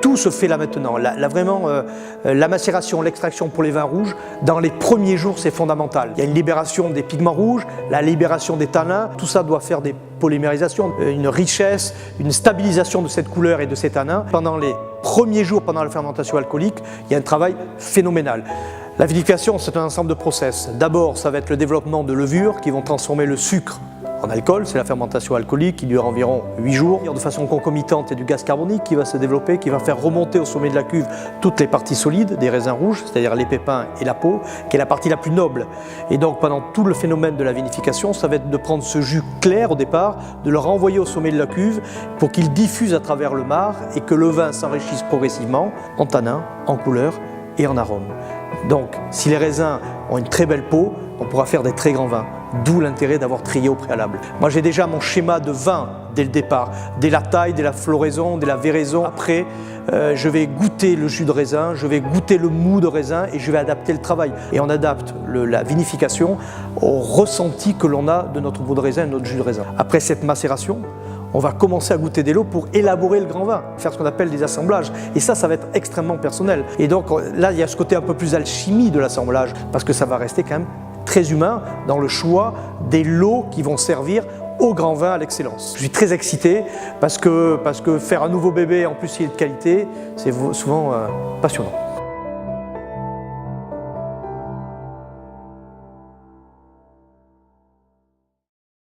tout se fait là maintenant. La macération, l'extraction pour les vins rouges, dans les premiers jours, c'est fondamental. Il y a une libération des pigments rouges, la libération des tanins, tout ça doit faire des polymérisations, une richesse, une stabilisation de cette couleur et de ces tanins. Pendant les premiers jours, pendant la fermentation alcoolique, il y a un travail phénoménal. La vinification, c'est un ensemble de process. D'abord, ça va être le développement de levures qui vont transformer le sucre en alcool, c'est la fermentation alcoolique qui dure environ 8 jours. De façon concomitante, il y a du gaz carbonique qui va se développer, qui va faire remonter au sommet de la cuve toutes les parties solides des raisins rouges, c'est-à-dire les pépins et la peau, qui est la partie la plus noble. Et donc pendant tout le phénomène de la vinification, ça va être de prendre ce jus clair au départ, de le renvoyer au sommet de la cuve pour qu'il diffuse à travers le marc et que le vin s'enrichisse progressivement en tanins, en couleur et en arôme. Donc si les raisins ont une très belle peau, on pourra faire des très grands vins. D'où l'intérêt d'avoir trié au préalable. Moi j'ai déjà mon schéma de vin dès le départ, dès la taille, dès la floraison, dès la véraison. Après, je vais goûter le jus de raisin, je vais goûter le mou de raisin et je vais adapter le travail. Et on adapte la vinification au ressenti que l'on a de notre mou de raisin et de notre jus de raisin. Après cette macération, on va commencer à goûter des lots pour élaborer le grand vin, faire ce qu'on appelle des assemblages. Et ça va être extrêmement personnel. Et donc là, il y a ce côté un peu plus alchimie de l'assemblage, parce que ça va rester quand même très humain dans le choix des lots qui vont servir au grand vin à l'excellence. Je suis très excité parce que faire un nouveau bébé, en plus il est de qualité, c'est souvent passionnant.